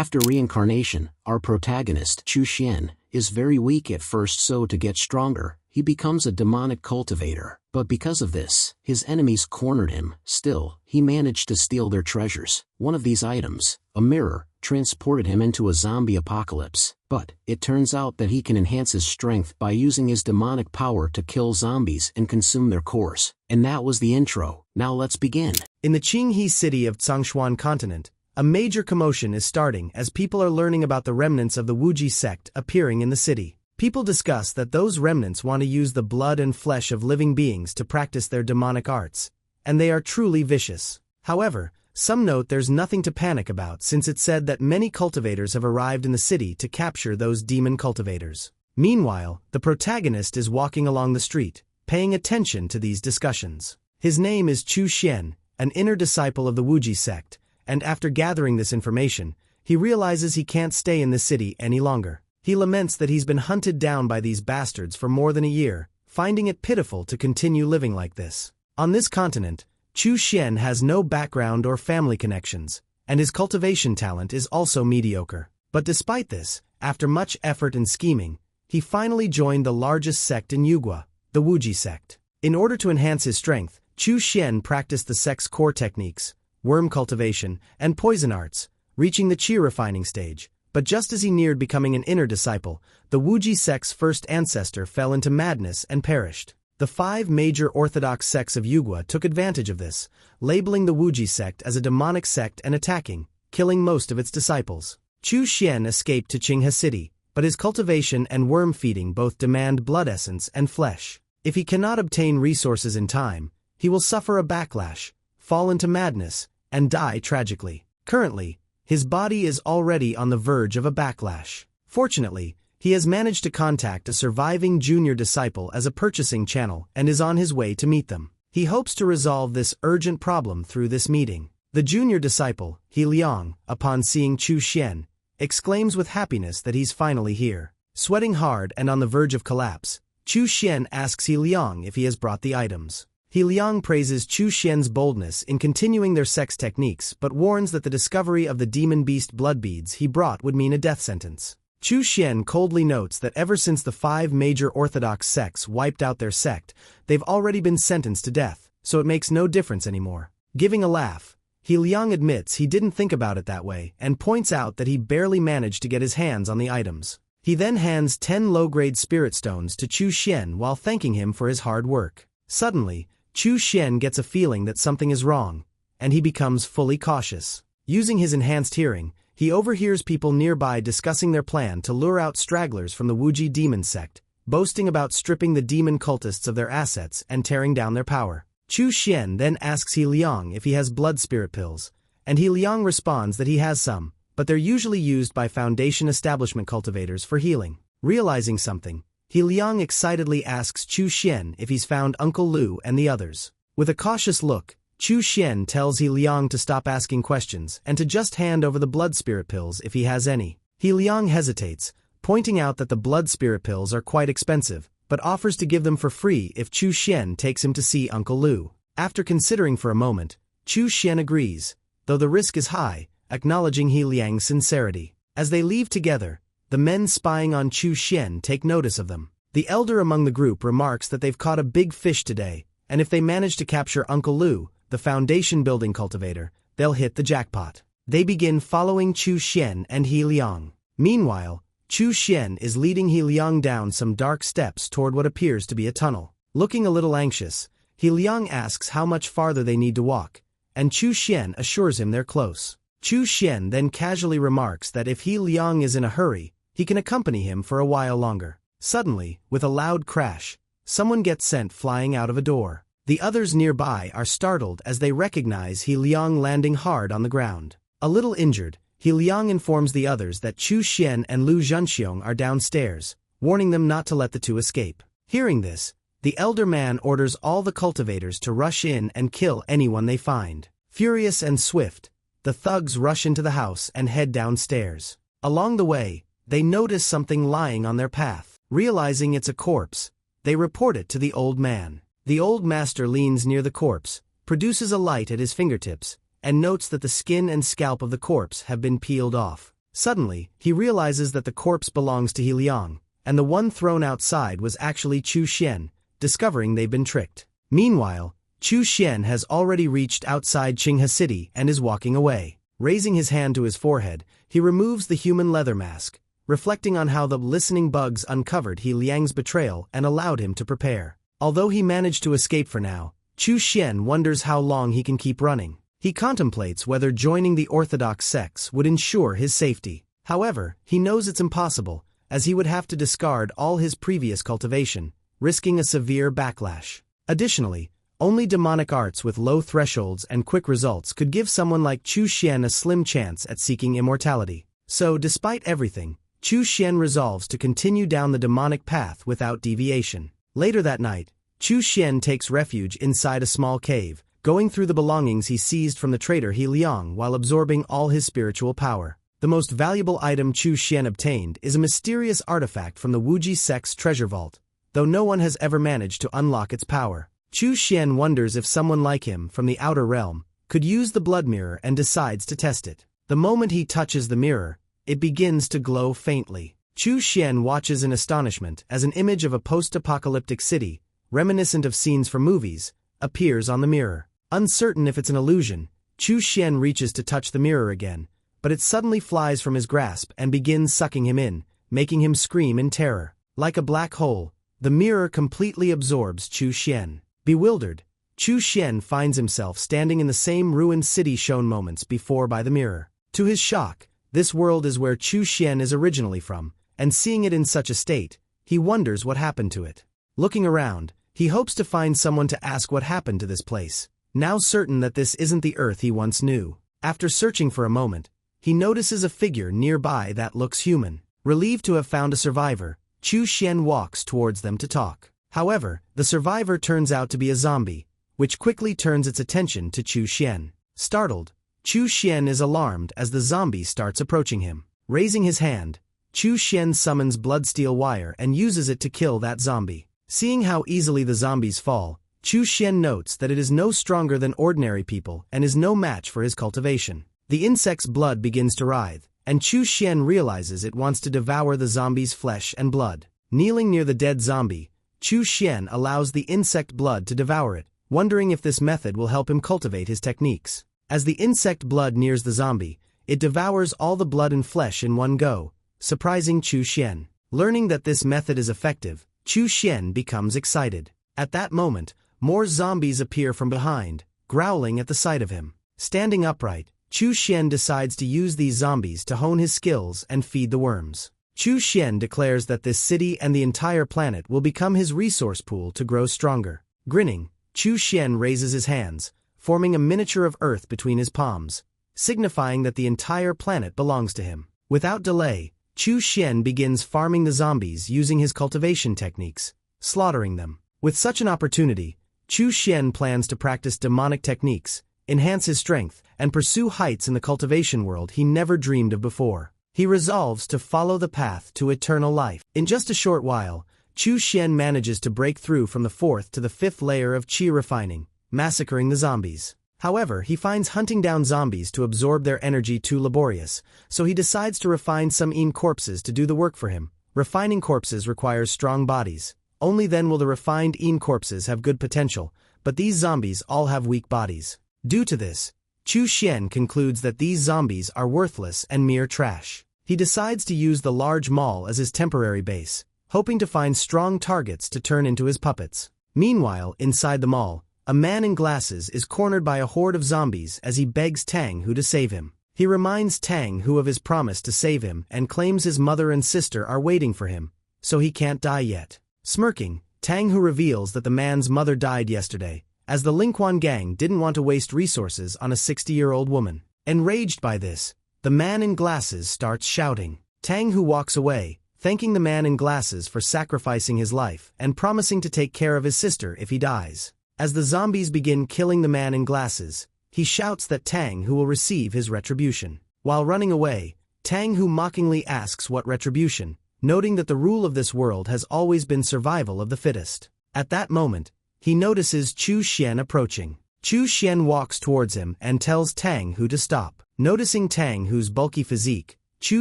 After reincarnation, our protagonist, Chu Xian, is very weak at first, so to get stronger, he becomes a demonic cultivator. But because of this, his enemies cornered him. Still, he managed to steal their treasures. One of these items, a mirror, transported him into a zombie apocalypse. But it turns out that he can enhance his strength by using his demonic power to kill zombies and consume their cores. And that was the intro. Now let's begin. In the Qinghe city of Tsangshuan continent, a major commotion is starting as people are learning about the remnants of the Wuji sect appearing in the city. People discuss that those remnants want to use the blood and flesh of living beings to practice their demonic arts, and they are truly vicious. However, some note there's nothing to panic about, since it's said that many cultivators have arrived in the city to capture those demon cultivators. Meanwhile, the protagonist is walking along the street, paying attention to these discussions. His name is Chu Xian, an inner disciple of the Wuji sect, and after gathering this information, he realizes he can't stay in the city any longer. He laments that he's been hunted down by these bastards for more than a year, finding it pitiful to continue living like this. On this continent, Chu Xian has no background or family connections, and his cultivation talent is also mediocre. But despite this, after much effort and scheming, he finally joined the largest sect in Yugua, the Wuji sect. In order to enhance his strength, Chu Xian practiced the sect's core techniques, worm cultivation, and poison arts, reaching the qi refining stage. But just as he neared becoming an inner disciple, the Wuji sect's first ancestor fell into madness and perished. The 5 major orthodox sects of Yugua took advantage of this, labeling the Wuji sect as a demonic sect and attacking, killing most of its disciples. Chu Xian escaped to Qinghe city, but his cultivation and worm feeding both demand blood essence and flesh. If he cannot obtain resources in time, he will suffer a backlash, fall into madness, and die tragically. Currently, his body is already on the verge of a backlash. Fortunately, he has managed to contact a surviving junior disciple as a purchasing channel and is on his way to meet them. He hopes to resolve this urgent problem through this meeting. The junior disciple, He Liang, upon seeing Chu Xian, exclaims with happiness that he's finally here. Sweating hard and on the verge of collapse, Chu Xian asks He Liang if he has brought the items. He Liang praises Chu Xian's boldness in continuing their sex techniques but warns that the discovery of the demon beast blood beads he brought would mean a death sentence. Chu Xian coldly notes that ever since the 5 major orthodox sects wiped out their sect, they've already been sentenced to death, so it makes no difference anymore. Giving a laugh, He Liang admits he didn't think about it that way and points out that he barely managed to get his hands on the items. He then hands 10 low-grade spirit stones to Chu Xian while thanking him for his hard work. Suddenly, Chu Xian gets a feeling that something is wrong, and he becomes fully cautious. Using his enhanced hearing, he overhears people nearby discussing their plan to lure out stragglers from the Wuji demon sect, boasting about stripping the demon cultists of their assets and tearing down their power. Chu Xian then asks He Liang if he has blood spirit pills, and He Liang responds that he has some, but they're usually used by Foundation establishment cultivators for healing. Realizing something, He Liang excitedly asks Chu Xian if he's found Uncle Lu and the others. With a cautious look, Chu Xian tells He Liang to stop asking questions and to just hand over the blood spirit pills if he has any. He Liang hesitates, pointing out that the blood spirit pills are quite expensive, but offers to give them for free if Chu Xian takes him to see Uncle Lu. After considering for a moment, Chu Xian agrees, though the risk is high, acknowledging He Liang's sincerity. As they leave together, the men spying on Chu Xian take notice of them. The elder among the group remarks that they've caught a big fish today, and if they manage to capture Uncle Lu, the foundation building cultivator, they'll hit the jackpot. They begin following Chu Xian and He Liang. Meanwhile, Chu Xian is leading He Liang down some dark steps toward what appears to be a tunnel. Looking a little anxious, He Liang asks how much farther they need to walk, and Chu Xian assures him they're close. Chu Xian then casually remarks that if He Liang is in a hurry, he can accompany him for a while longer. Suddenly, with a loud crash, someone gets sent flying out of a door. The others nearby are startled as they recognize He Liang landing hard on the ground. A little injured, He Liang informs the others that Chu Xian and Lu Zhenxiong are downstairs, warning them not to let the two escape. Hearing this, the elder man orders all the cultivators to rush in and kill anyone they find. Furious and swift, the thugs rush into the house and head downstairs. Along the way, they notice something lying on their path. Realizing it's a corpse, they report it to the old man. The old master leans near the corpse, produces a light at his fingertips, and notes that the skin and scalp of the corpse have been peeled off. Suddenly, he realizes that the corpse belongs to He Liang, and the one thrown outside was actually Chu Xian, discovering they've been tricked. Meanwhile, Chu Xian has already reached outside Qinghe City and is walking away. Raising his hand to his forehead, he removes the human leather mask, reflecting on how the listening bugs uncovered He Liang's betrayal and allowed him to prepare. Although he managed to escape for now, Chu Xian wonders how long he can keep running. He contemplates whether joining the orthodox sects would ensure his safety. However, he knows it's impossible, as he would have to discard all his previous cultivation, risking a severe backlash. Additionally, only demonic arts with low thresholds and quick results could give someone like Chu Xian a slim chance at seeking immortality. So, despite everything, Chu Xian resolves to continue down the demonic path without deviation. Later that night, Chu Xian takes refuge inside a small cave, going through the belongings he seized from the traitor He Liang while absorbing all his spiritual power. The most valuable item Chu Xian obtained is a mysterious artifact from the Wuji sect's treasure vault, though no one has ever managed to unlock its power. Chu Xian wonders if someone like him from the outer realm could use the blood mirror and decides to test it. The moment he touches the mirror, it begins to glow faintly. Chu Xian watches in astonishment as an image of a post-apocalyptic city, reminiscent of scenes from movies, appears on the mirror. Uncertain if it's an illusion, Chu Xian reaches to touch the mirror again, but it suddenly flies from his grasp and begins sucking him in, making him scream in terror. Like a black hole, the mirror completely absorbs Chu Xian. Bewildered, Chu Xian finds himself standing in the same ruined city shown moments before by the mirror. To his shock, this world is where Chu Xian is originally from, and seeing it in such a state, he wonders what happened to it. Looking around, he hopes to find someone to ask what happened to this place, now certain that this isn't the Earth he once knew. After searching for a moment, he notices a figure nearby that looks human. Relieved to have found a survivor, Chu Xian walks towards them to talk. However, the survivor turns out to be a zombie, which quickly turns its attention to Chu Xian. Startled, Chu Xian is alarmed as the zombie starts approaching him. Raising his hand, Chu Xian summons blood-steel wire and uses it to kill that zombie. Seeing how easily the zombies fall, Chu Xian notes that it is no stronger than ordinary people and is no match for his cultivation. The insect's blood begins to writhe, and Chu Xian realizes it wants to devour the zombie's flesh and blood. Kneeling near the dead zombie, Chu Xian allows the insect blood to devour it, wondering if this method will help him cultivate his techniques. As the insect blood nears the zombie, it devours all the blood and flesh in one go, surprising Chu Xian. Learning that this method is effective, Chu Xian becomes excited. At that moment, more zombies appear from behind, growling at the sight of him. Standing upright, Chu Xian decides to use these zombies to hone his skills and feed the worms. Chu Xian declares that this city and the entire planet will become his resource pool to grow stronger. Grinning, Chu Xian raises his hands, forming a miniature of Earth between his palms, signifying that the entire planet belongs to him. Without delay, Chu Xian begins farming the zombies using his cultivation techniques, slaughtering them. With such an opportunity, Chu Xian plans to practice demonic techniques, enhance his strength, and pursue heights in the cultivation world he never dreamed of before. He resolves to follow the path to eternal life. In just a short while, Chu Xian manages to break through from the 4th to the 5th layer of qi refining, massacring the zombies. However, he finds hunting down zombies to absorb their energy too laborious, so he decides to refine some corpses to do the work for him. Refining corpses requires strong bodies. Only then will the refined corpses have good potential, but these zombies all have weak bodies. Due to this, Chu Xian concludes that these zombies are worthless and mere trash. He decides to use the large mall as his temporary base, hoping to find strong targets to turn into his puppets. Meanwhile, inside the mall, a man in glasses is cornered by a horde of zombies as he begs Tang Hu to save him. He reminds Tang Hu of his promise to save him and claims his mother and sister are waiting for him, so he can't die yet. Smirking, Tang Hu reveals that the man's mother died yesterday, as the Lingquan gang didn't want to waste resources on a 60-year-old woman. Enraged by this, the man in glasses starts shouting. Tang Hu walks away, thanking the man in glasses for sacrificing his life and promising to take care of his sister if he dies. As the zombies begin killing the man in glasses, he shouts that Tang Hu will receive his retribution. While running away, Tang Hu mockingly asks what retribution, noting that the rule of this world has always been survival of the fittest. At that moment, he notices Chu Xian approaching. Chu Xian walks towards him and tells Tang Hu to stop. Noticing Tang Hu's bulky physique, Chu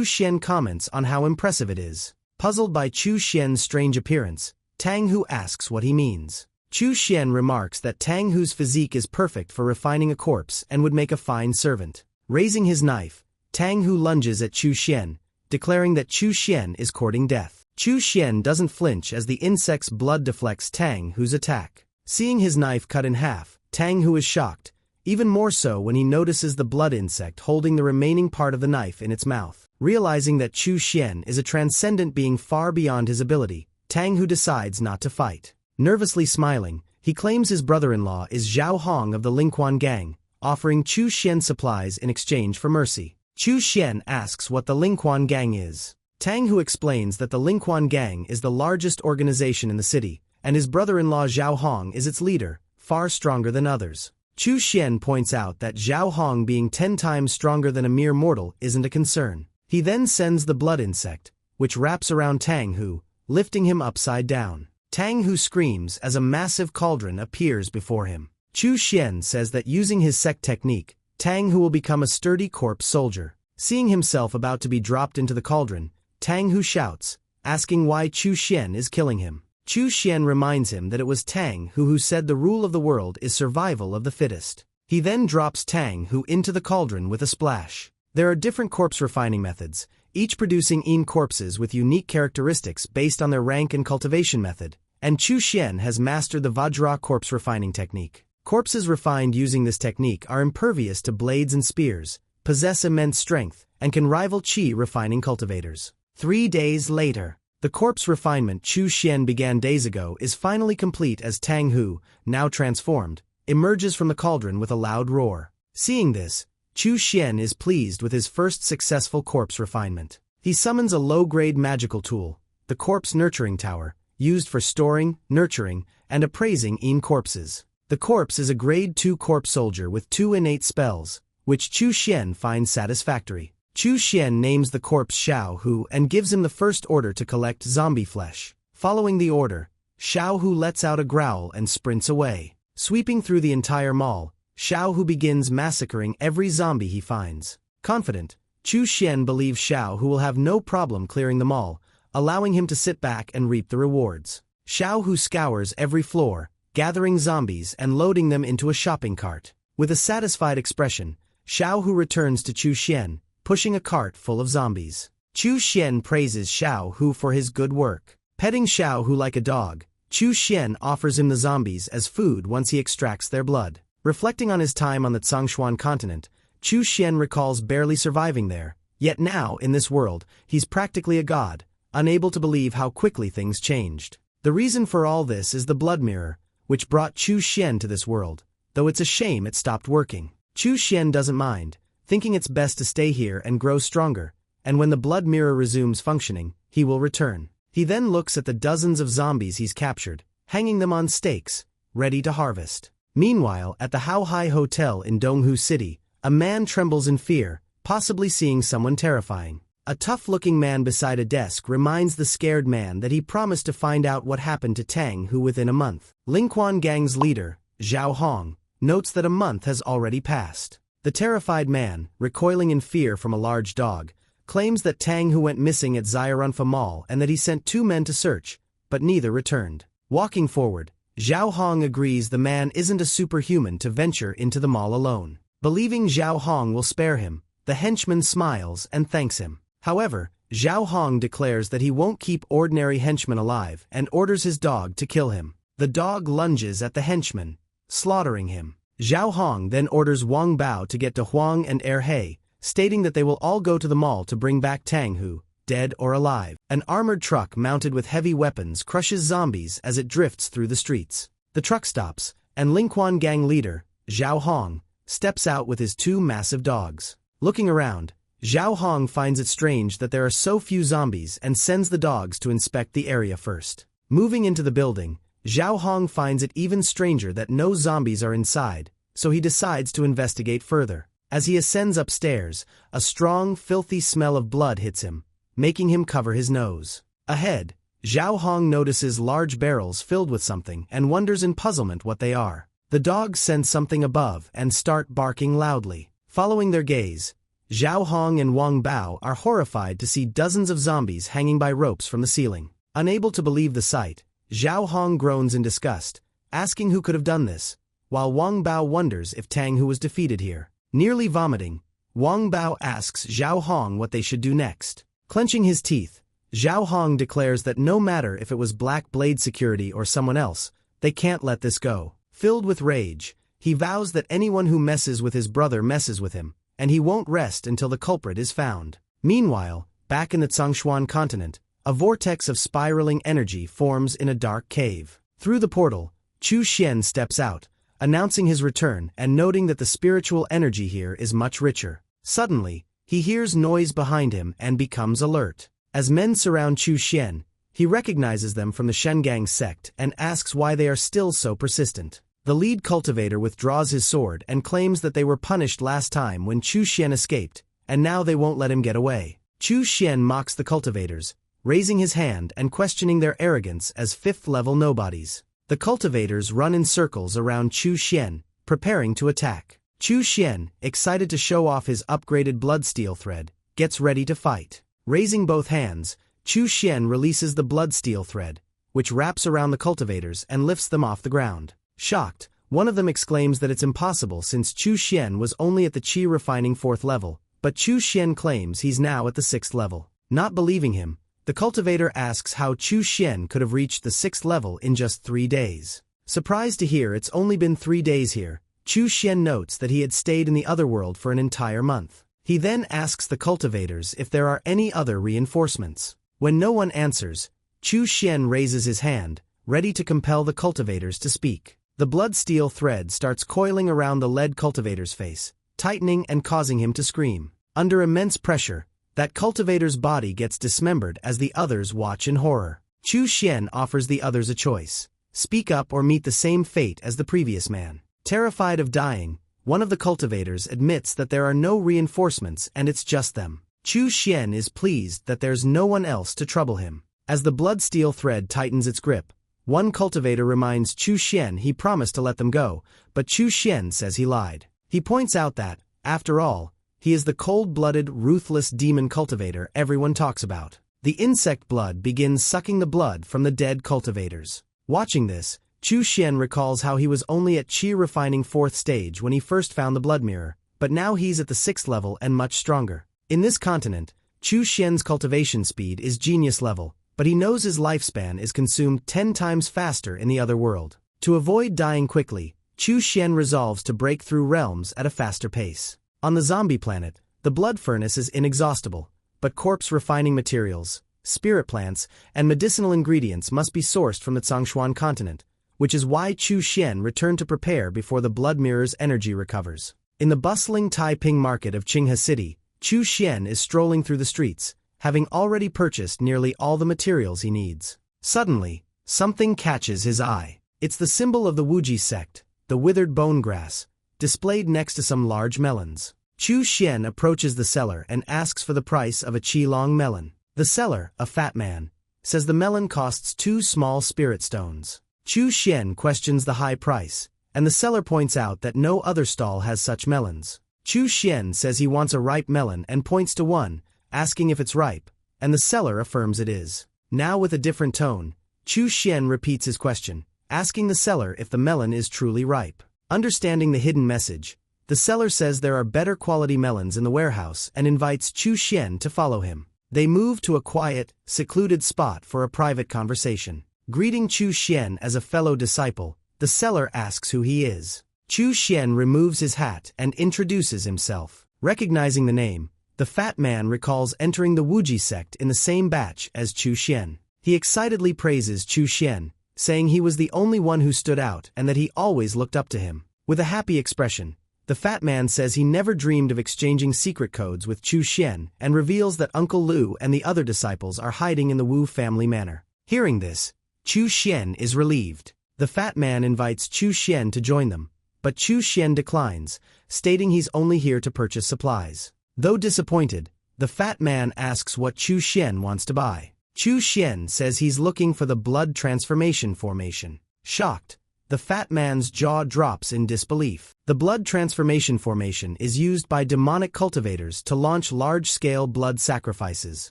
Xian comments on how impressive it is. Puzzled by Chu Xian's strange appearance, Tang Hu asks what he means. Chu Xian remarks that Tang Hu's physique is perfect for refining a corpse and would make a fine servant. Raising his knife, Tang Hu lunges at Chu Xian, declaring that Chu Xian is courting death. Chu Xian doesn't flinch as the insect's blood deflects Tang Hu's attack. Seeing his knife cut in half, Tang Hu is shocked, even more so when he notices the blood insect holding the remaining part of the knife in its mouth. Realizing that Chu Xian is a transcendent being far beyond his ability, Tang Hu decides not to fight. Nervously smiling, he claims his brother-in-law is Zhao Hong of the Lingquan gang, offering Chu Xian supplies in exchange for mercy. Chu Xian asks what the Lingquan gang is. Tang Hu explains that the Lingquan gang is the largest organization in the city, and his brother-in-law Zhao Hong is its leader, far stronger than others. Chu Xian points out that Zhao Hong being 10 times stronger than a mere mortal isn't a concern. He then sends the blood insect, which wraps around Tang Hu, lifting him upside down. Tang Hu screams as a massive cauldron appears before him. Chu Xian says that using his sect technique, Tang Hu will become a sturdy corpse soldier. Seeing himself about to be dropped into the cauldron, Tang Hu shouts, asking why Chu Xian is killing him. Chu Xian reminds him that it was Tang Hu who said the rule of the world is survival of the fittest. He then drops Tang Hu into the cauldron with a splash. There are different corpse refining methods, each producing corpses with unique characteristics based on their rank and cultivation method, and Chu Xian has mastered the Vajra corpse refining technique. Corpses refined using this technique are impervious to blades and spears, possess immense strength, and can rival qi refining cultivators. 3 days later, the corpse refinement Chu Xian began days ago is finally complete as Tang Hu, now transformed, emerges from the cauldron with a loud roar. Seeing this, Chu Xian is pleased with his first successful corpse refinement. He summons a low-grade magical tool, the Corpse Nurturing Tower, used for storing, nurturing, and appraising corpses. The corpse is a grade 2 corpse soldier with 2 innate spells, which Chu Xian finds satisfactory. Chu Xian names the corpse Xiao Hu and gives him the first order to collect zombie flesh. Following the order, Xiao Hu lets out a growl and sprints away. Sweeping through the entire mall, Xiao Hu begins massacring every zombie he finds. Confident, Chu Xian believes Xiao Hu will have no problem clearing the mall, allowing him to sit back and reap the rewards. Xiao Hu scours every floor, gathering zombies and loading them into a shopping cart. With a satisfied expression, Xiao Hu returns to Chu Xian, pushing a cart full of zombies. Chu Xian praises Xiao Hu for his good work. Petting Xiao Hu like a dog, Chu Xian offers him the zombies as food once he extracts their blood. Reflecting on his time on the Tsangshuan continent, Chu Xian recalls barely surviving there, yet now, in this world, he's practically a god, unable to believe how quickly things changed. The reason for all this is the blood mirror, which brought Chu Xian to this world, though it's a shame it stopped working. Chu Xian doesn't mind, thinking it's best to stay here and grow stronger, and when the blood mirror resumes functioning, he will return. He then looks at the dozens of zombies he's captured, hanging them on stakes, ready to harvest. Meanwhile, at the Haohai Hotel in Donghu City, a man trembles in fear, possibly seeing someone terrifying. A tough-looking man beside a desk reminds the scared man that he promised to find out what happened to Tang Hu within a month. Lingquan Gang's leader, Zhao Hong, notes that a month has already passed. The terrified man, recoiling in fear from a large dog, claims that Tang Hu went missing at Xiaorunfa Mall and that he sent 2 men to search, but neither returned. Walking forward, Zhao Hong agrees the man isn't a superhuman to venture into the mall alone. Believing Zhao Hong will spare him, the henchman smiles and thanks him. However, Zhao Hong declares that he won't keep ordinary henchmen alive and orders his dog to kill him. The dog lunges at the henchman, slaughtering him. Zhao Hong then orders Wang Bao to get to Huang and He, stating that they will all go to the mall to bring back Tang Hu, dead or alive. An armored truck mounted with heavy weapons crushes zombies as it drifts through the streets. The truck stops, and Lingquan Gang leader, Zhao Hong, steps out with his 2 massive dogs. Looking around, Zhao Hong finds it strange that there are so few zombies and sends the dogs to inspect the area first. Moving into the building, Zhao Hong finds it even stranger that no zombies are inside, so he decides to investigate further. As he ascends upstairs, a strong, filthy smell of blood hits him, making him cover his nose. Ahead, Zhao Hong notices large barrels filled with something and wonders in puzzlement what they are. The dogs sense something above and start barking loudly. Following their gaze, Zhao Hong and Wang Bao are horrified to see dozens of zombies hanging by ropes from the ceiling. Unable to believe the sight, Zhao Hong groans in disgust, asking who could have done this, while Wang Bao wonders if Tang Hu was defeated here. Nearly vomiting, Wang Bao asks Zhao Hong what they should do next. Clenching his teeth, Zhao Hong declares that no matter if it was Black Blade Security or someone else, they can't let this go. Filled with rage, he vows that anyone who messes with his brother messes with him, and he won't rest until the culprit is found. Meanwhile, back in the Tsangshuan continent, a vortex of spiraling energy forms in a dark cave. Through the portal, Chu Xian steps out, announcing his return and noting that the spiritual energy here is much richer. Suddenly, he hears noise behind him and becomes alert. As men surround Chu Xian, he recognizes them from the Shengang sect and asks why they are still so persistent. The lead cultivator withdraws his sword and claims that they were punished last time when Chu Xian escaped, and now they won't let him get away. Chu Xian mocks the cultivators, raising his hand and questioning their arrogance as fifth-level nobodies. The cultivators run in circles around Chu Xian, preparing to attack. Chu Xian, excited to show off his upgraded blood steel thread, gets ready to fight. Raising both hands, Chu Xian releases the blood steel thread, which wraps around the cultivators and lifts them off the ground. Shocked, one of them exclaims that it's impossible since Chu Xian was only at the Qi refining 4th level, but Chu Xian claims he's now at the 6th level. Not believing him, the cultivator asks how Chu Xian could have reached the 6th level in just 3 days. Surprised to hear it's only been 3 days here, Chu Xian notes that he had stayed in the other world for an entire month. He then asks the cultivators if there are any other reinforcements. When no one answers, Chu Xian raises his hand, ready to compel the cultivators to speak. The blood steel thread starts coiling around the lead cultivator's face, tightening and causing him to scream. Under immense pressure, that cultivator's body gets dismembered as the others watch in horror. Chu Xian offers the others a choice: speak up or meet the same fate as the previous man. Terrified of dying, one of the cultivators admits that there are no reinforcements and it's just them. Chu Xian is pleased that there's no one else to trouble him. As the blood steel thread tightens its grip, one cultivator reminds Chu Xian he promised to let them go, but Chu Xian says he lied. He points out that, after all, he is the cold-blooded, ruthless demon cultivator everyone talks about. The insect blood begins sucking the blood from the dead cultivators. Watching this, Chu Xian recalls how he was only at Qi refining 4th stage when he first found the blood mirror, but now he's at the 6th level and much stronger. In this continent, Chu Xian's cultivation speed is genius level, but he knows his lifespan is consumed 10 times faster in the other world. To avoid dying quickly, Chu Xian resolves to break through realms at a faster pace. On the zombie planet, the blood furnace is inexhaustible, but corpse refining materials, spirit plants, and medicinal ingredients must be sourced from the Tsangshuan continent, which is why Chu Xian returned to prepare before the blood mirror's energy recovers. In the bustling Taiping market of Qinghe City, Chu Xian is strolling through the streets, having already purchased nearly all the materials he needs. Suddenly, something catches his eye. It's the symbol of the Wuji sect, the withered bone grass, displayed next to some large melons. Chu Xian approaches the seller and asks for the price of a Qilong melon. The seller, a fat man, says the melon costs 2 small spirit stones. Chu Xian questions the high price, and the seller points out that no other stall has such melons. Chu Xian says he wants a ripe melon and points to one, asking if it's ripe, and the seller affirms it is. Now with a different tone, Chu Xian repeats his question, asking the seller if the melon is truly ripe. Understanding the hidden message, the seller says there are better quality melons in the warehouse and invites Chu Xian to follow him. They move to a quiet, secluded spot for a private conversation. Greeting Chu Xian as a fellow disciple, the seller asks who he is. Chu Xian removes his hat and introduces himself. Recognizing the name, the fat man recalls entering the Wuji sect in the same batch as Chu Xian. He excitedly praises Chu Xian, saying he was the only one who stood out and that he always looked up to him. With a happy expression, the fat man says he never dreamed of exchanging secret codes with Chu Xian and reveals that Uncle Lu and the other disciples are hiding in the Wu family manor. Hearing this, Chu Xian is relieved. The fat man invites Chu Xian to join them, but Chu Xian declines, stating he's only here to purchase supplies. Though disappointed, the fat man asks what Chu Xian wants to buy. Chu Xian says he's looking for the blood transformation formation. Shocked, the The fat man's jaw drops in disbelief. The blood transformation formation is used by demonic cultivators to launch large-scale blood sacrifices.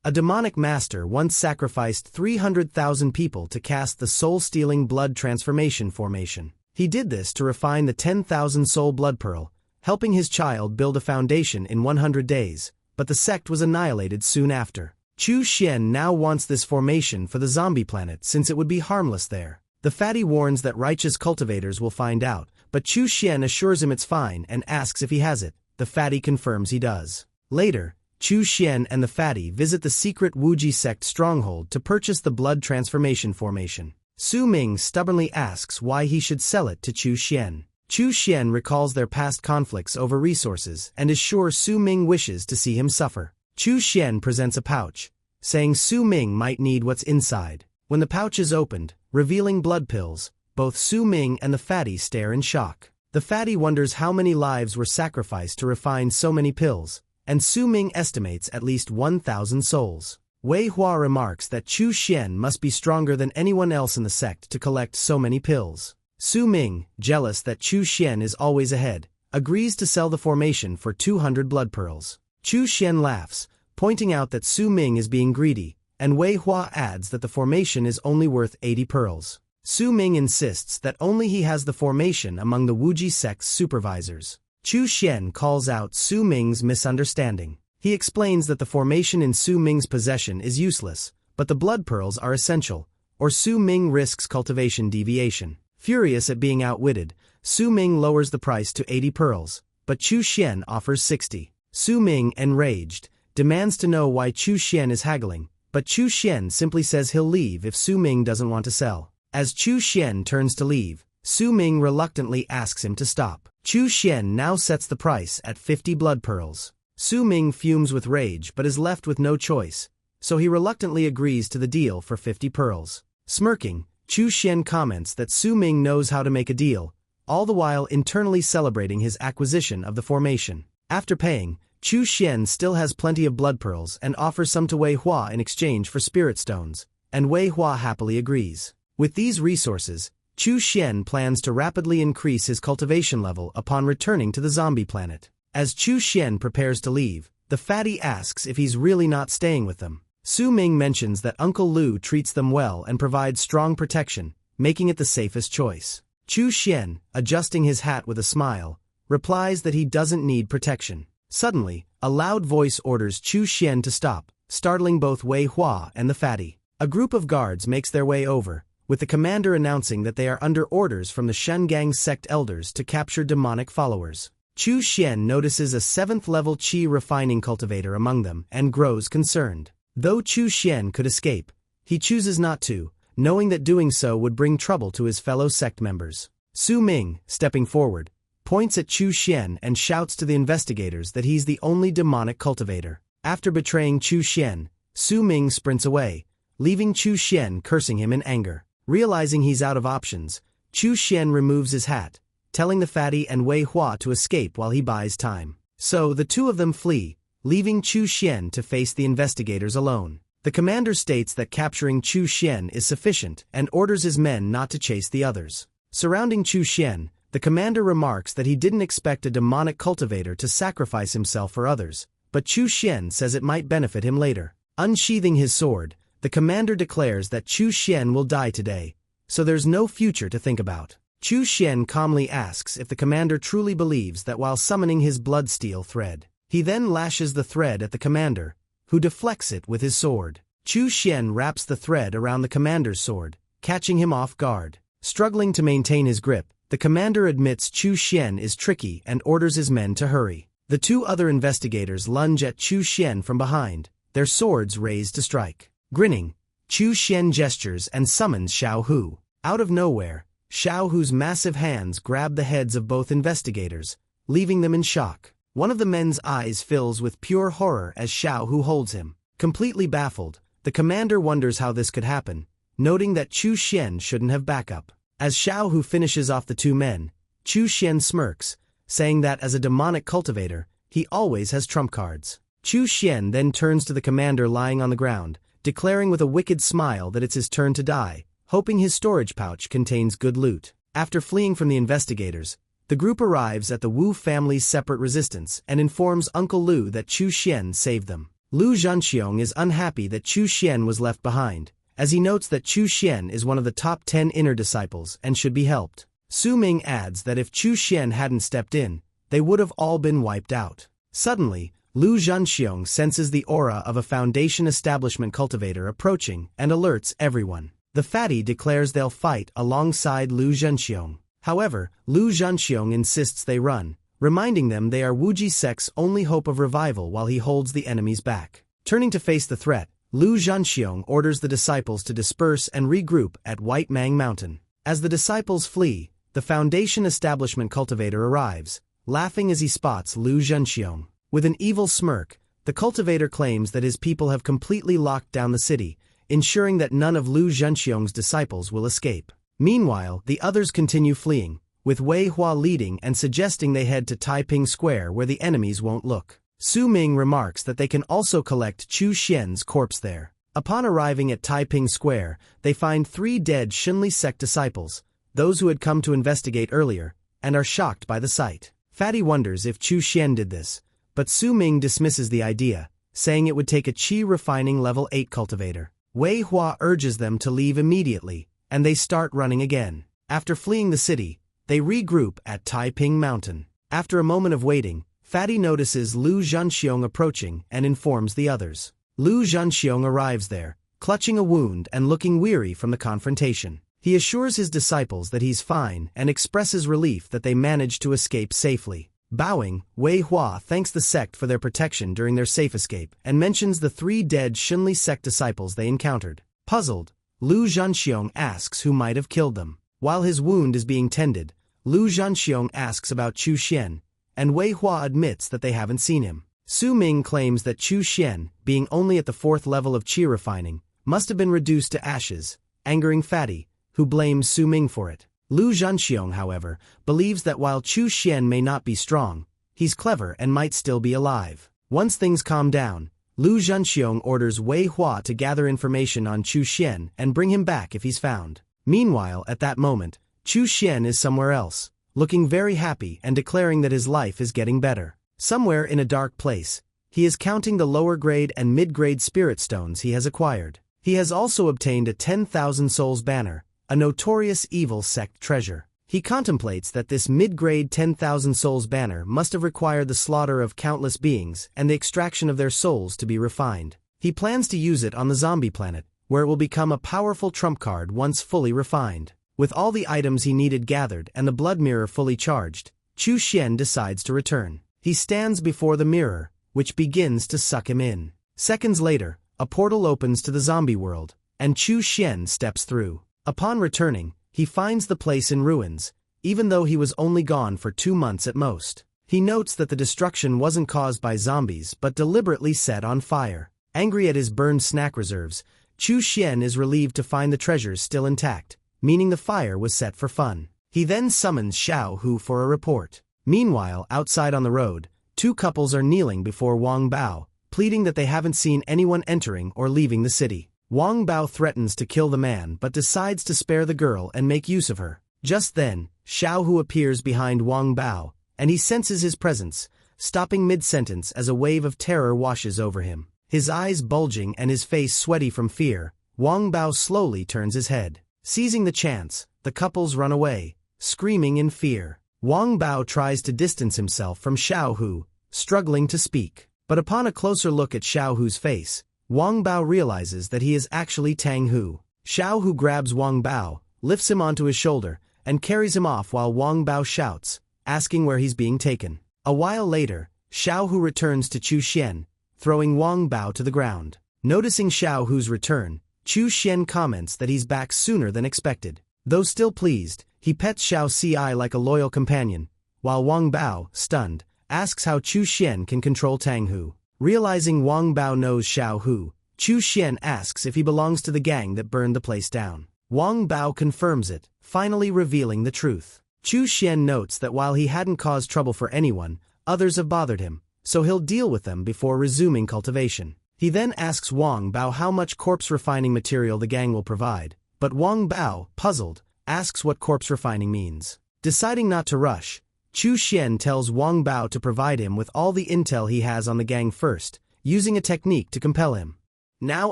A demonic master once sacrificed 300,000 people to cast the soul-stealing blood transformation formation. He did this to refine the 10,000 soul blood pearl, helping his child build a foundation in 100 days, but the sect was annihilated soon after. Chu Xian now wants this formation for the zombie planet since it would be harmless there. The fatty warns that righteous cultivators will find out, but Chu Xian assures him it's fine and asks if he has it. The fatty confirms he does. Later, Chu Xian and the fatty visit the secret Wuji sect stronghold to purchase the blood transformation formation. Su Ming stubbornly asks why he should sell it to Chu Xian. Chu Xian recalls their past conflicts over resources and is sure Su Ming wishes to see him suffer. Chu Xian presents a pouch, saying Su Ming might need what's inside. When the pouch is opened, revealing blood pills, both Su Ming and the fatty stare in shock. The fatty wonders how many lives were sacrificed to refine so many pills, and Su Ming estimates at least 1,000 souls. Wei Hua remarks that Chu Xian must be stronger than anyone else in the sect to collect so many pills. Su Ming, jealous that Chu Xian is always ahead, agrees to sell the formation for 200 blood pearls. Chu Xian laughs, pointing out that Su Ming is being greedy, and Wei Hua adds that the formation is only worth 80 pearls. Su Ming insists that only he has the formation among the Wuji sect's supervisors. Chu Xian calls out Su Ming's misunderstanding. He explains that the formation in Su Ming's possession is useless, but the blood pearls are essential, or Su Ming risks cultivation deviation. Furious at being outwitted, Su Ming lowers the price to 80 pearls, but Chu Xian offers 60. Su Ming, enraged, demands to know why Chu Xian is haggling, but Chu Xian simply says he'll leave if Su Ming doesn't want to sell. As Chu Xian turns to leave, Su Ming reluctantly asks him to stop. Chu Xian now sets the price at 50 blood pearls. Su Ming fumes with rage but is left with no choice, so he reluctantly agrees to the deal for 50 pearls. Smirking, Chu Xian comments that Su Ming knows how to make a deal, all the while internally celebrating his acquisition of the formation. After paying, Chu Xian still has plenty of blood pearls and offers some to Wei Hua in exchange for spirit stones, and Wei Hua happily agrees. With these resources, Chu Xian plans to rapidly increase his cultivation level upon returning to the zombie planet. As Chu Xian prepares to leave, the fatty asks if he's really not staying with them. Su Ming mentions that Uncle Lu treats them well and provides strong protection, making it the safest choice. Chu Xian, adjusting his hat with a smile, replies that he doesn't need protection. Suddenly, a loud voice orders Chu Xian to stop, startling both Wei Hua and the fatty. A group of guards makes their way over, with the commander announcing that they are under orders from the Shengang sect elders to capture demonic followers. Chu Xian notices a 7th-level qi refining cultivator among them and grows concerned. Though Chu Xian could escape, he chooses not to, knowing that doing so would bring trouble to his fellow sect members. Su Ming, stepping forward, points at Chu Xian and shouts to the investigators that he's the only demonic cultivator. After betraying Chu Xian, Su Ming sprints away, leaving Chu Xian cursing him in anger. Realizing he's out of options, Chu Xian removes his hat, telling the fatty and Wei Hua to escape while he buys time. So the two of them flee, leaving Chu Xian to face the investigators alone. The commander states that capturing Chu Xian is sufficient and orders his men not to chase the others. Surrounding Chu Xian, the commander remarks that he didn't expect a demonic cultivator to sacrifice himself for others, but Chu Xian says it might benefit him later. Unsheathing his sword, the commander declares that Chu Xian will die today, so there's no future to think about. Chu Xian calmly asks if the commander truly believes that while summoning his blood-steel thread. He then lashes the thread at the commander, who deflects it with his sword. Chu Xian wraps the thread around the commander's sword, catching him off guard. Struggling to maintain his grip, the commander admits Chu Xian is tricky and orders his men to hurry. The two other investigators lunge at Chu Xian from behind, their swords raised to strike. Grinning, Chu Xian gestures and summons Xiao Hu. Out of nowhere, Xiao Hu's massive hands grab the heads of both investigators, leaving them in shock. One of the men's eyes fills with pure horror as Xiao Hu holds him. Completely baffled, the commander wonders how this could happen, noting that Chu Xian shouldn't have backup. As Xiao Hu finishes off the two men, Chu Xian smirks, saying that as a demonic cultivator, he always has trump cards. Chu Xian then turns to the commander lying on the ground, declaring with a wicked smile that it's his turn to die, hoping his storage pouch contains good loot. After fleeing from the investigators, the group arrives at the Wu family's separate resistance and informs Uncle Lu that Chu Xian saved them. Lu Zhanxiong is unhappy that Chu Xian was left behind, as he notes that Chu Xian is one of the top 10 inner disciples and should be helped. Su Ming adds that if Chu Xian hadn't stepped in, they would have all been wiped out. Suddenly, Lu Zhanxiong senses the aura of a Foundation establishment cultivator approaching and alerts everyone. The fatty declares they'll fight alongside Lu Zhanxiong. However, Lu Zhanxiong insists they run, reminding them they are Wuji sect's only hope of revival while he holds the enemies back. Turning to face the threat, Lu Zhanxiong orders the disciples to disperse and regroup at White Mang Mountain. As the disciples flee, the Foundation establishment cultivator arrives, laughing as he spots Lu Zhanxiong. With an evil smirk, the cultivator claims that his people have completely locked down the city, ensuring that none of Lu Zhanxiong's disciples will escape. Meanwhile, the others continue fleeing, with Wei Hua leading and suggesting they head to Taiping Square where the enemies won't look. Su Ming remarks that they can also collect Chu Xian's corpse there. Upon arriving at Taiping Square, they find 3 dead Xunli sect disciples, those who had come to investigate earlier, and are shocked by the sight. Fatty wonders if Chu Xian did this, but Su Ming dismisses the idea, saying it would take a qi refining level 8 cultivator. Wei Hua urges them to leave immediately, and they start running again. After fleeing the city, they regroup at Taiping Mountain. After a moment of waiting, Fatty notices Lu Zhanxiong approaching and informs the others. Lu Zhanxiong arrives there, clutching a wound and looking weary from the confrontation. He assures his disciples that he's fine and expresses relief that they managed to escape safely. Bowing, Wei Hua thanks the sect for their protection during their safe escape and mentions the 3 dead Xunli sect disciples they encountered. Puzzled, Lu Zhanxiong asks who might have killed them. While his wound is being tended, Lu Zhanxiong asks about Chu Xian, and Wei Hua admits that they haven't seen him. Su Ming claims that Chu Xian, being only at the 4th level of qi refining, must have been reduced to ashes, angering Fatty, who blames Su Ming for it. Lu Zhanxiong, however, believes that while Chu Xian may not be strong, he's clever and might still be alive. Once things calm down, Lu Zhanxiong orders Wei Hua to gather information on Chu Xian and bring him back if he's found. Meanwhile, at that moment, Chu Xian is somewhere else, looking very happy and declaring that his life is getting better. Somewhere in a dark place, he is counting the lower grade and mid-grade spirit stones he has acquired. He has also obtained a 10,000 souls banner, a notorious evil sect treasure. He contemplates that this mid-grade 10,000 souls banner must have required the slaughter of countless beings and the extraction of their souls to be refined. He plans to use it on the zombie planet, where it will become a powerful trump card once fully refined. With all the items he needed gathered and the blood mirror fully charged, Chu Xian decides to return. He stands before the mirror, which begins to suck him in. Seconds later, a portal opens to the zombie world, and Chu Xian steps through. Upon returning, he finds the place in ruins, even though he was only gone for 2 months at most. He notes that the destruction wasn't caused by zombies but deliberately set on fire. Angry at his burned snack reserves, Chu Xian is relieved to find the treasures still intact, meaning the fire was set for fun. He then summons Xiao Hu for a report. Meanwhile, outside on the road, 2 couples are kneeling before Wang Bao, pleading that they haven't seen anyone entering or leaving the city. Wang Bao threatens to kill the man but decides to spare the girl and make use of her. Just then, Xiao Hu appears behind Wang Bao, and he senses his presence, stopping mid-sentence as a wave of terror washes over him. His eyes bulging and his face sweaty from fear, Wang Bao slowly turns his head. Seizing the chance, the couples run away, screaming in fear. Wang Bao tries to distance himself from Xiao Hu, struggling to speak. But upon a closer look at Xiao Hu's face, Wang Bao realizes that he is actually Tang Hu. Xiao Hu grabs Wang Bao, lifts him onto his shoulder, and carries him off while Wang Bao shouts, asking where he's being taken. A while later, Xiao Hu returns to Chu Xian, throwing Wang Bao to the ground. Noticing Xiao Hu's return, Chu Xian comments that he's back sooner than expected. Though still pleased, he pets Xiao Ci like a loyal companion, while Wang Bao, stunned, asks how Chu Xian can control Tang Hu. Realizing Wang Bao knows Xiao Hu, Chu Xian asks if he belongs to the gang that burned the place down. Wang Bao confirms it, finally revealing the truth. Chu Xian notes that while he hadn't caused trouble for anyone, others have bothered him, so he'll deal with them before resuming cultivation. He then asks Wang Bao how much corpse refining material the gang will provide, but Wang Bao, puzzled, asks what corpse refining means. Deciding not to rush, Chu Xian tells Wang Bao to provide him with all the intel he has on the gang first, using a technique to compel him. Now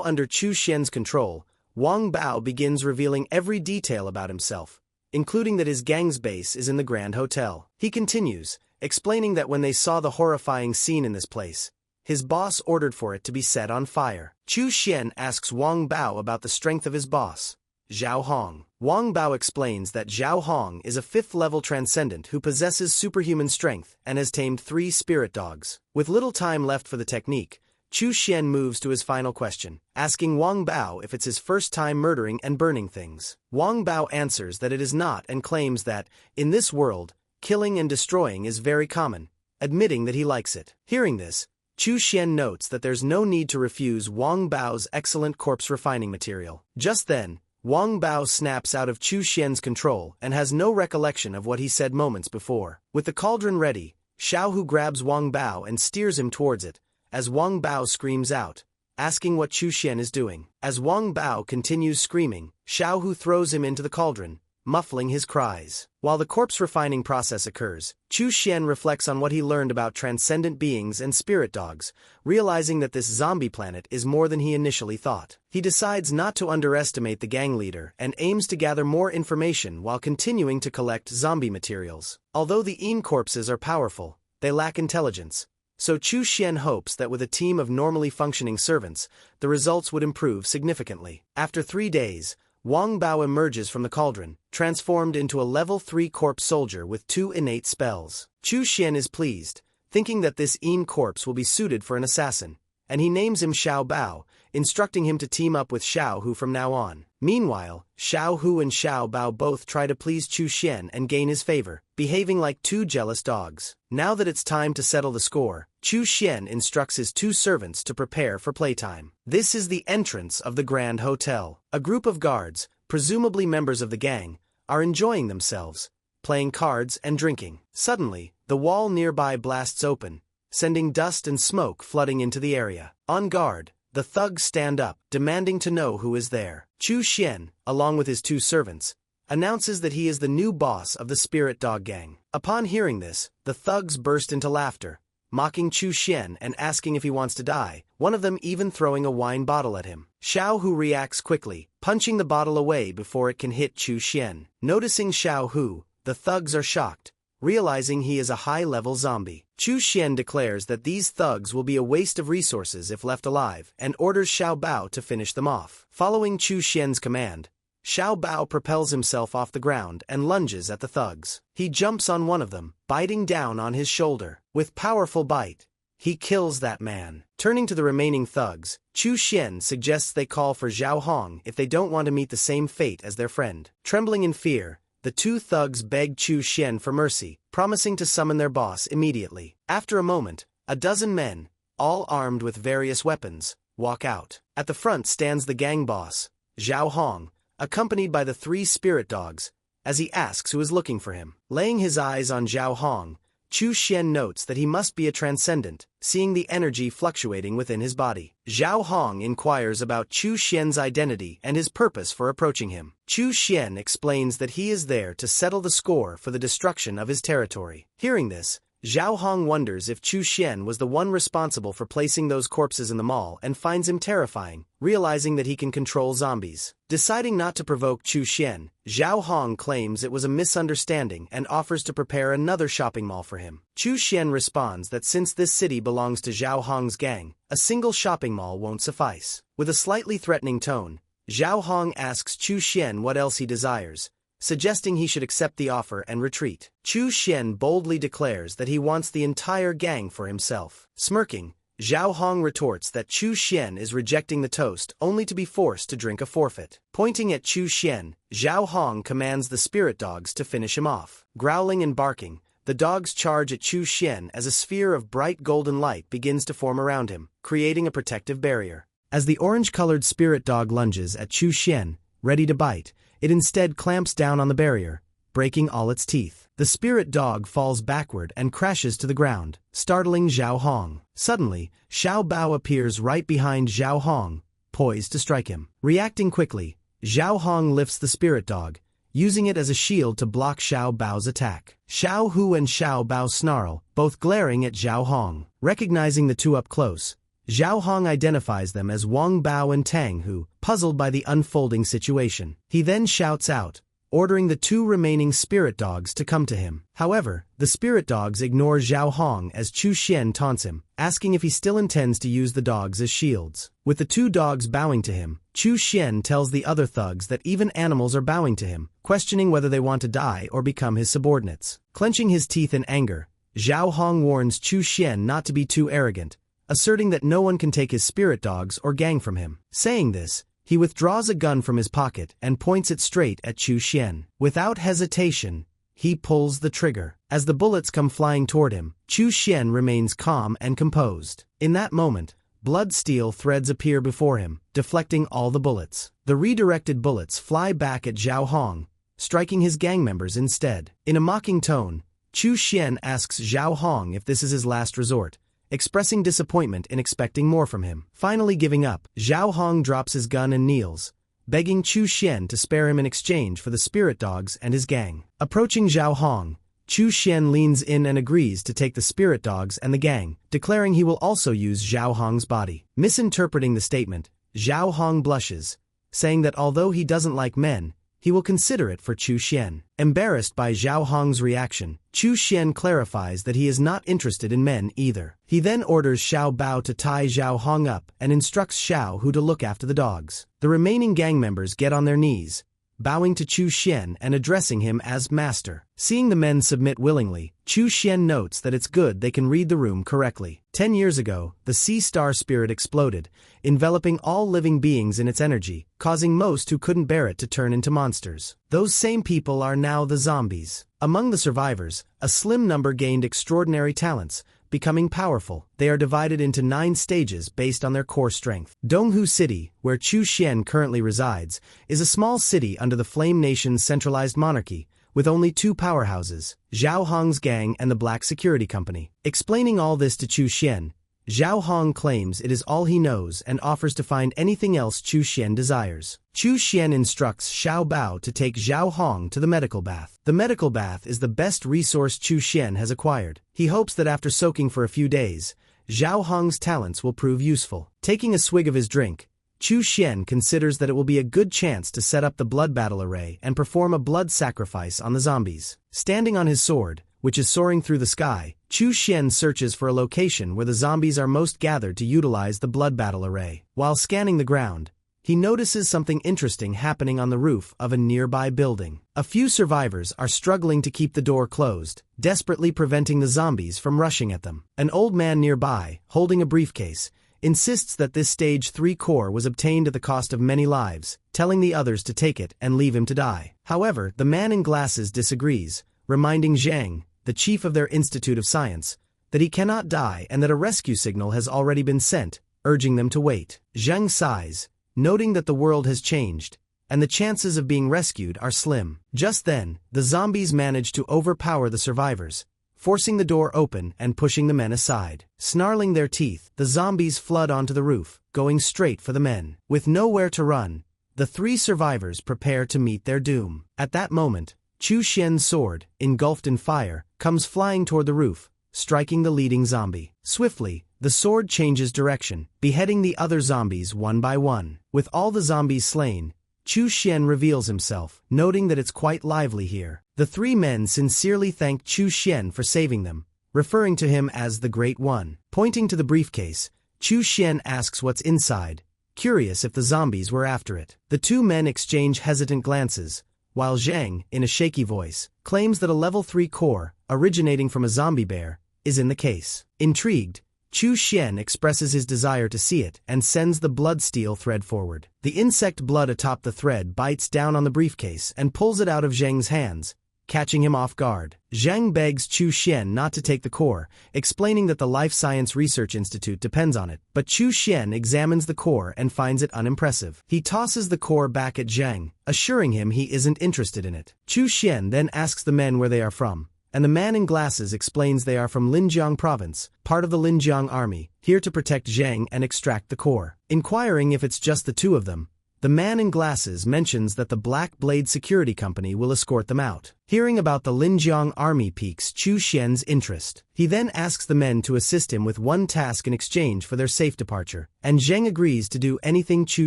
under Chu Xian's control, Wang Bao begins revealing every detail about himself, including that his gang's base is in the Grand Hotel. He continues, explaining that when they saw the horrifying scene in this place, his boss ordered for it to be set on fire. Chu Xian asks Wang Bao about the strength of his boss, Zhao Hong. Wang Bao explains that Zhao Hong is a 5th-level transcendent who possesses superhuman strength and has tamed 3 spirit dogs. With little time left for the technique, Chu Xian moves to his final question, asking Wang Bao if it's his first time murdering and burning things. Wang Bao answers that it is not and claims that, in this world, killing and destroying is very common, admitting that he likes it. Hearing this, Chu Xian notes that there's no need to refuse Wang Bao's excellent corpse refining material. Just then, Wang Bao snaps out of Chu Xian's control and has no recollection of what he said moments before. With the cauldron ready, Xiaohu grabs Wang Bao and steers him towards it, as Wang Bao screams out, asking what Chu Xian is doing. As Wang Bao continues screaming, Xiaohu throws him into the cauldron, muffling his cries. While the corpse refining process occurs, Chu Xian reflects on what he learned about transcendent beings and spirit dogs, realizing that this zombie planet is more than he initially thought. He decides not to underestimate the gang leader and aims to gather more information while continuing to collect zombie materials. Although the Yin corpses are powerful, they lack intelligence, so Chu Xian hopes that with a team of normally functioning servants, the results would improve significantly. After 3 days, Wang Bao emerges from the cauldron, transformed into a level 3 corpse soldier with 2 innate spells. Chu Xian is pleased, thinking that this Yin corpse will be suited for an assassin, and he names him Xiao Bao, instructing him to team up with Xiaohu from now on. Meanwhile, Xiaohu and Xiao Bao both try to please Chu Xian and gain his favor, behaving like 2 jealous dogs. Now that it's time to settle the score, Chu Xian instructs his 2 servants to prepare for playtime. This is the entrance of the Grand Hotel. A group of guards, presumably members of the gang, are enjoying themselves, playing cards and drinking. Suddenly, the wall nearby blasts open, sending dust and smoke flooding into the area. On guard, the thugs stand up, demanding to know who is there. Chu Xian, along with his 2 servants, announces that he is the new boss of the Spirit Dog Gang. Upon hearing this, the thugs burst into laughter, mocking Chu Xian and asking if he wants to die, one of them even throwing a wine bottle at him. Xiaohu reacts quickly, punching the bottle away before it can hit Chu Xian. Noticing Xiaohu, the thugs are shocked, realizing he is a high-level zombie. Chu Xian declares that these thugs will be a waste of resources if left alive, and orders Xiao Bao to finish them off. Following Chu Xian's command, Xiao Bao propels himself off the ground and lunges at the thugs. He jumps on one of them, biting down on his shoulder. With powerful bite, he kills that man. Turning to the remaining thugs, Chu Xian suggests they call for Zhao Hong if they don't want to meet the same fate as their friend. Trembling in fear, the 2 thugs beg Chu Xian for mercy, promising to summon their boss immediately. After a moment, a dozen men, all armed with various weapons, walk out. At the front stands the gang boss, Zhao Hong, accompanied by the 3 spirit dogs, as he asks who is looking for him. Laying his eyes on Zhao Hong, Chu Xian notes that he must be a transcendent, seeing the energy fluctuating within his body. Zhao Hong inquires about Chu Xian's identity and his purpose for approaching him. Chu Xian explains that he is there to settle the score for the destruction of his territory. Hearing this, Zhao Hong wonders if Chu Xian was the one responsible for placing those corpses in the mall and finds him terrifying, realizing that he can control zombies. Deciding not to provoke Chu Xian, Zhao Hong claims it was a misunderstanding and offers to prepare another shopping mall for him. Chu Xian responds that since this city belongs to Zhao Hong's gang, a single shopping mall won't suffice. With a slightly threatening tone, Zhao Hong asks Chu Xian what else he desires, suggesting he should accept the offer and retreat. Chu Xian boldly declares that he wants the entire gang for himself. Smirking, Zhao Hong retorts that Chu Xian is rejecting the toast only to be forced to drink a forfeit. Pointing at Chu Xian, Zhao Hong commands the spirit dogs to finish him off. Growling and barking, the dogs charge at Chu Xian as a sphere of bright golden light begins to form around him, creating a protective barrier. As the orange-colored spirit dog lunges at Chu Xian, ready to bite, it instead clamps down on the barrier, breaking all its teeth. The spirit dog falls backward and crashes to the ground, startling Zhao Hong. Suddenly, Xiao Bao appears right behind Zhao Hong, poised to strike him. Reacting quickly, Zhao Hong lifts the spirit dog, using it as a shield to block Xiao Bao's attack. Xiao Hu and Xiao Bao snarl, both glaring at Zhao Hong. Recognizing the two up close, Zhao Hong identifies them as Wang Bao and Tang Hu, puzzled by the unfolding situation. He then shouts out, ordering the two remaining spirit dogs to come to him. However, the spirit dogs ignore Zhao Hong as Chu Xian taunts him, asking if he still intends to use the dogs as shields. With the two dogs bowing to him, Chu Xian tells the other thugs that even animals are bowing to him, questioning whether they want to die or become his subordinates. Clenching his teeth in anger, Zhao Hong warns Chu Xian not to be too arrogant, asserting that no one can take his spirit dogs or gang from him. Saying this, he withdraws a gun from his pocket and points it straight at Chu Xian. Without hesitation, he pulls the trigger. As the bullets come flying toward him, Chu Xian remains calm and composed. In that moment, blood steel threads appear before him, deflecting all the bullets. The redirected bullets fly back at Zhao Hong, striking his gang members instead. In a mocking tone, Chu Xian asks Zhao Hong if this is his last resort, expressing disappointment in expecting more from him. Finally giving up, Zhao Hong drops his gun and kneels, begging Chu Xian to spare him in exchange for the spirit dogs and his gang. Approaching Zhao Hong, Chu Xian leans in and agrees to take the spirit dogs and the gang, declaring he will also use Zhao Hong's body. Misinterpreting the statement, Zhao Hong blushes, saying that although he doesn't like men, he will consider it for Chu Xian. Embarrassed by Zhao Hong's reaction, Chu Xian clarifies that he is not interested in men either. He then orders Xiao Bao to tie Zhao Hong up and instructs Xiao Hu to look after the dogs. The remaining gang members get on their knees, bowing to Chu Xian and addressing him as master. Seeing the men submit willingly, Chu Xian notes that it's good they can read the room correctly. 10 years ago, the sea star spirit exploded, enveloping all living beings in its energy, causing most who couldn't bear it to turn into monsters. Those same people are now the zombies. Among the survivors, a slim number gained extraordinary talents, becoming powerful. They are divided into 9 stages based on their core strength. Donghu City, where Chu Xian currently resides, is a small city under the Flame Nation's centralized monarchy, with only 2 powerhouses, Zhao Hong's gang and the Black Security Company. Explaining all this to Chu Xian, Zhao Hong claims it is all he knows and offers to find anything else Chu Xian desires. Chu Xian instructs Xiao Bao to take Zhao Hong to the medical bath. The medical bath is the best resource Chu Xian has acquired. He hopes that after soaking for a few days, Zhao Hong's talents will prove useful. Taking a swig of his drink, Chu Xian considers that it will be a good chance to set up the blood battle array and perform a blood sacrifice on the zombies. Standing on his sword, which is soaring through the sky, Chu Xian searches for a location where the zombies are most gathered to utilize the blood battle array. While scanning the ground, he notices something interesting happening on the roof of a nearby building. A few survivors are struggling to keep the door closed, desperately preventing the zombies from rushing at them. An old man nearby, holding a briefcase, insists that this stage 3 core was obtained at the cost of many lives, telling the others to take it and leave him to die. However, the man in glasses disagrees, reminding Zhang, the chief of their Institute of Science, that he cannot die and that a rescue signal has already been sent, urging them to wait. Zhang sighs, noting that the world has changed, and the chances of being rescued are slim. Just then, the zombies manage to overpower the survivors, forcing the door open and pushing the men aside. Snarling their teeth, the zombies flood onto the roof, going straight for the men. With nowhere to run, the 3 survivors prepare to meet their doom. At that moment, Chu Xian's sword, engulfed in fire, comes flying toward the roof, striking the leading zombie. Swiftly, the sword changes direction, beheading the other zombies one by one. With all the zombies slain, Chu Xian reveals himself, noting that it's quite lively here. The 3 men sincerely thank Chu Xian for saving them, referring to him as the Great One. Pointing to the briefcase, Chu Xian asks what's inside, curious if the zombies were after it. The 2 men exchange hesitant glances, while Zhang, in a shaky voice, claims that a level 3 core, originating from a zombie bear, is in the case. Intrigued, Chu Xian expresses his desire to see it and sends the blood steel thread forward. The insect blood atop the thread bites down on the briefcase and pulls it out of Zhang's hands, catching him off guard. Zhang begs Chu Xian not to take the core, explaining that the Life Science Research Institute depends on it, but Chu Xian examines the core and finds it unimpressive. He tosses the core back at Zhang, assuring him he isn't interested in it. Chu Xian then asks the men where they are from, and the man in glasses explains they are from Linjiang Province, part of the Linjiang Army, here to protect Zhang and extract the core. Inquiring if it's just the 2 of them, The man in glasses mentions that the Black Blade Security Company will escort them out. Hearing about the Linjiang army piques Chu Xian's interest. He then asks the men to assist him with one task in exchange for their safe departure, and Zheng agrees to do anything Chu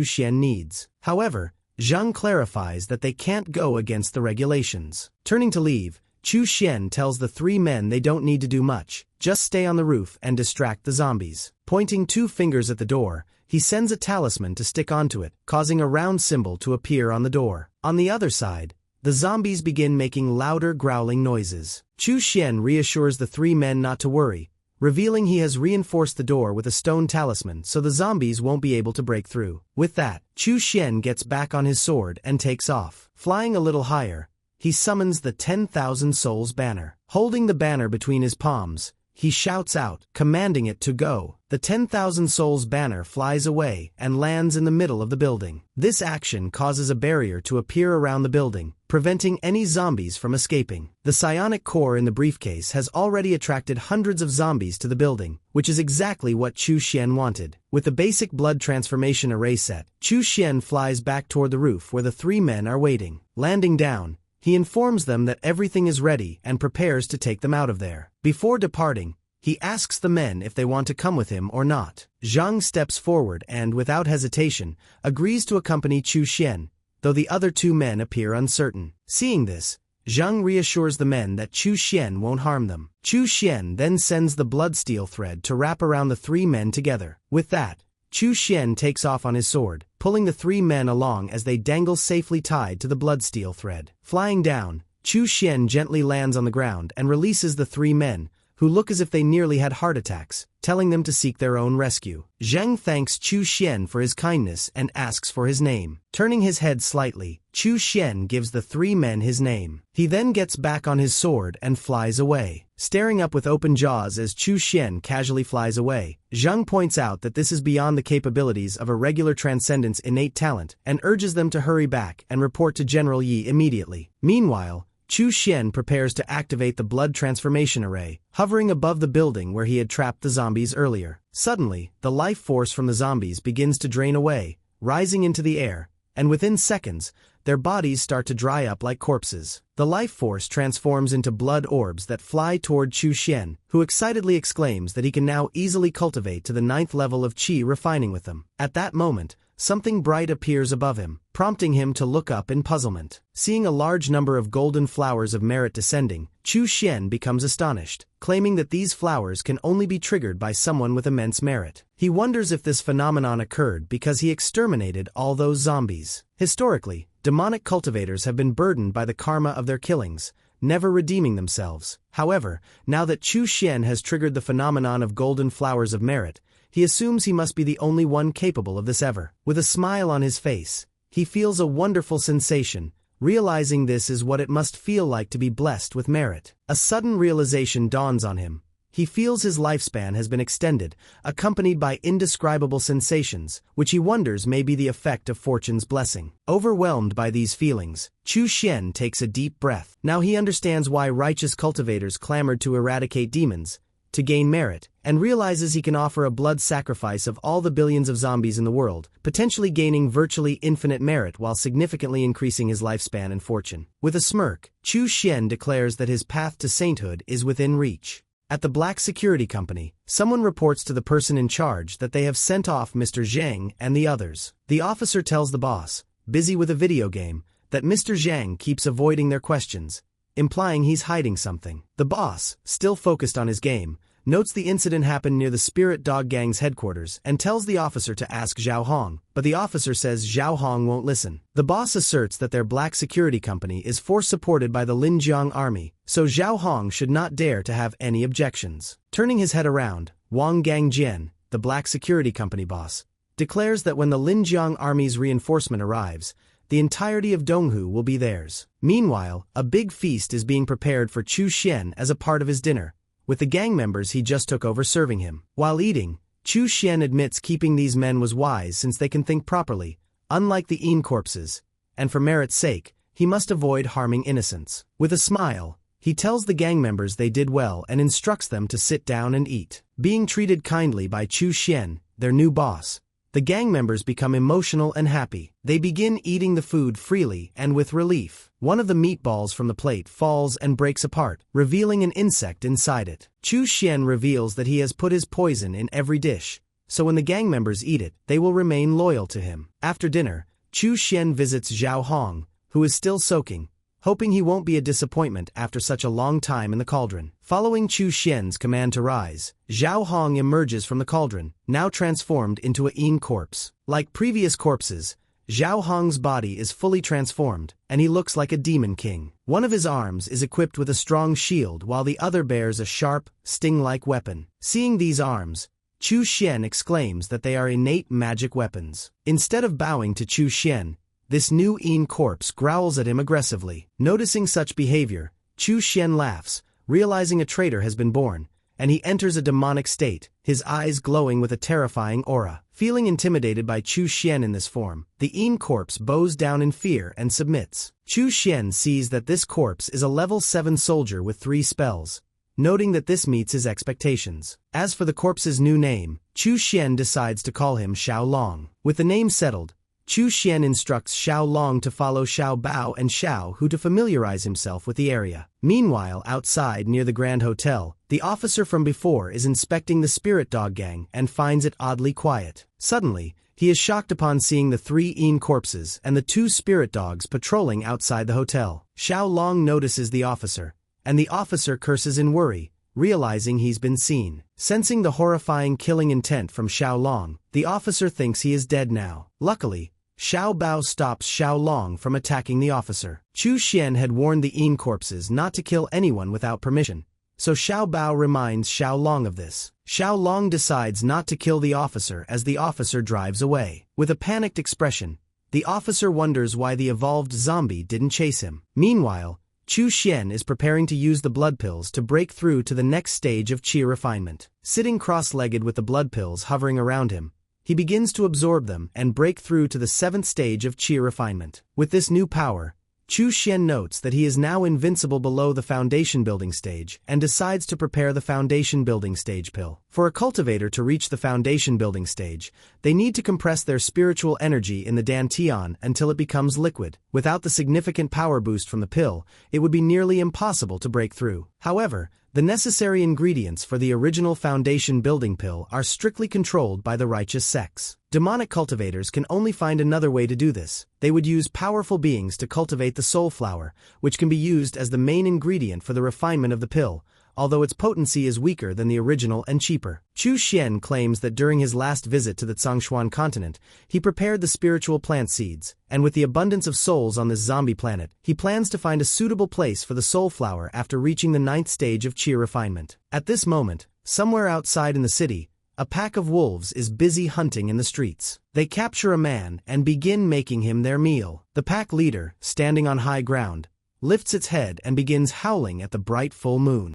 Xian needs. However, Zhang clarifies that they can't go against the regulations. Turning to leave, Chu Xian tells the three men they don't need to do much, just stay on the roof and distract the zombies. Pointing two fingers at the door, he sends a talisman to stick onto it, causing a round symbol to appear on the door. On the other side, the zombies begin making louder growling noises. Chu Xian reassures the three men not to worry, revealing he has reinforced the door with a stone talisman so the zombies won't be able to break through. With that, Chu Xian gets back on his sword and takes off. Flying a little higher, he summons the 10,000 Souls banner. Holding the banner between his palms, he shouts out, commanding it to go. The 10,000 Souls banner flies away and lands in the middle of the building. This action causes a barrier to appear around the building, preventing any zombies from escaping. The psionic core in the briefcase has already attracted hundreds of zombies to the building, which is exactly what Chu Xian wanted. With the basic blood transformation array set, Chu Xian flies back toward the roof where the three men are waiting. Landing down, he informs them that everything is ready and prepares to take them out of there. Before departing, he asks the men if they want to come with him or not. Zhang steps forward and, without hesitation, agrees to accompany Chu Xian, though the other two men appear uncertain. Seeing this, Zhang reassures the men that Chu Xian won't harm them. Chu Xian then sends the blood steel thread to wrap around the three men together. With that, Chu Xian takes off on his sword, pulling the three men along as they dangle safely tied to the blood steel thread. Flying down, Chu Xian gently lands on the ground and releases the three men, who look as if they nearly had heart attacks, telling them to seek their own rescue. Zheng thanks Chu Xian for his kindness and asks for his name. Turning his head slightly, Chu Xian gives the three men his name. He then gets back on his sword and flies away. Staring up with open jaws as Chu Xian casually flies away, Zheng points out that this is beyond the capabilities of a regular Transcendent's innate talent and urges them to hurry back and report to General Yi immediately. Meanwhile, Chu Xian prepares to activate the blood transformation array, hovering above the building where he had trapped the zombies earlier. Suddenly, the life force from the zombies begins to drain away, rising into the air, and within seconds, their bodies start to dry up like corpses. The life force transforms into blood orbs that fly toward Chu Xian, who excitedly exclaims that he can now easily cultivate to the 9th level of Qi refining with them. At that moment, something bright appears above him, prompting him to look up in puzzlement. Seeing a large number of golden flowers of merit descending, Chu Xian becomes astonished, claiming that these flowers can only be triggered by someone with immense merit. He wonders if this phenomenon occurred because he exterminated all those zombies. Historically, demonic cultivators have been burdened by the karma of their killings, never redeeming themselves. However, now that Chu Xian has triggered the phenomenon of golden flowers of merit, he assumes he must be the only one capable of this ever. With a smile on his face, he feels a wonderful sensation, realizing this is what it must feel like to be blessed with merit. A sudden realization dawns on him. He feels his lifespan has been extended, accompanied by indescribable sensations, which he wonders may be the effect of fortune's blessing. Overwhelmed by these feelings, Chu Xian takes a deep breath. Now he understands why righteous cultivators clamored to eradicate demons, to gain merit, and realizes he can offer a blood sacrifice of all the billions of zombies in the world, potentially gaining virtually infinite merit while significantly increasing his lifespan and fortune. With a smirk, Chu Xian declares that his path to sainthood is within reach. At the Black Security Company, someone reports to the person in charge that they have sent off Mr. Zhang and the others. The officer tells the boss, busy with a video game, that Mr. Zhang keeps avoiding their questions, implying he's hiding something. The boss, still focused on his game, notes the incident happened near the Spirit Dog Gang's headquarters and tells the officer to ask Zhao Hong, but the officer says Zhao Hong won't listen. The boss asserts that their Black Security Company is force-supported by the Linjiang army, so Zhao Hong should not dare to have any objections. Turning his head around, Wang Gangjian, the Black Security Company boss, declares that when the Linjiang army's reinforcement arrives, the entirety of Donghu will be theirs. Meanwhile, a big feast is being prepared for Chu Xian as a part of his dinner, with the gang members he just took over serving him. While eating, Chu Xian admits keeping these men was wise since they can think properly, unlike the Yin corpses, and for merit's sake, he must avoid harming innocents. With a smile, he tells the gang members they did well and instructs them to sit down and eat. Being treated kindly by Chu Xian, their new boss, The gang members become emotional and happy. They begin eating the food freely and with relief. One of the meatballs from the plate falls and breaks apart, revealing an insect inside it. Chu Xian reveals that he has put his poison in every dish, so when the gang members eat it, they will remain loyal to him. After dinner, Chu Xian visits Zhao Hong, who is still soaking, hoping he won't be a disappointment after such a long time in the cauldron. Following Chu Xian's command to rise, Zhao Hong emerges from the cauldron, now transformed into a Yin corpse. Like previous corpses, Zhao Hong's body is fully transformed, and he looks like a demon king. One of his arms is equipped with a strong shield while the other bears a sharp, sting-like weapon. Seeing these arms, Chu Xian exclaims that they are innate magic weapons. Instead of bowing to Chu Xian, this new Yin corpse growls at him aggressively. Noticing such behavior, Chu Xian laughs, realizing a traitor has been born, and he enters a demonic state, his eyes glowing with a terrifying aura. Feeling intimidated by Chu Xian in this form, the Yin corpse bows down in fear and submits. Chu Xian sees that this corpse is a level 7 soldier with 3 spells, noting that this meets his expectations. As for the corpse's new name, Chu Xian decides to call him Xiao Long. With the name settled, Chu Xian instructs Xiao Long to follow Xiao Bao and Xiao Hu to familiarize himself with the area. Meanwhile, outside near the Grand Hotel, the officer from before is inspecting the spirit dog gang and finds it oddly quiet. Suddenly, he is shocked upon seeing the 3 Yin corpses and the 2 spirit dogs patrolling outside the hotel. Xiao Long notices the officer, and the officer curses in worry, realizing he's been seen. Sensing the horrifying killing intent from Xiao Long, the officer thinks he is dead now. Luckily, Xiao Bao stops Xiao Long from attacking the officer. Chu Xian had warned the Yin corpses not to kill anyone without permission, so Xiao Bao reminds Xiao Long of this. Xiao Long decides not to kill the officer as the officer drives away. With a panicked expression, the officer wonders why the evolved zombie didn't chase him. Meanwhile, Chu Xian is preparing to use the blood pills to break through to the next stage of qi refinement. Sitting cross-legged with the blood pills hovering around him, he begins to absorb them and break through to the 7th stage of qi refinement. With this new power, Chu Xian notes that he is now invincible below the foundation building stage and decides to prepare the foundation building stage pill. For a cultivator to reach the foundation building stage, they need to compress their spiritual energy in the dantian until it becomes liquid. Without the significant power boost from the pill, it would be nearly impossible to break through. However, the necessary ingredients for the original foundation building pill are strictly controlled by the righteous sects. Demonic cultivators can only find another way to do this. They would use powerful beings to cultivate the soul flower, which can be used as the main ingredient for the refinement of the pill, although its potency is weaker than the original and cheaper. Chu Xian claims that during his last visit to the Zhongshuan continent, he prepared the spiritual plant seeds, and with the abundance of souls on this zombie planet, he plans to find a suitable place for the soul flower after reaching the 9th stage of qi refinement. At this moment, somewhere outside in the city, a pack of wolves is busy hunting in the streets. They capture a man and begin making him their meal. The pack leader, standing on high ground, lifts its head and begins howling at the bright full moon.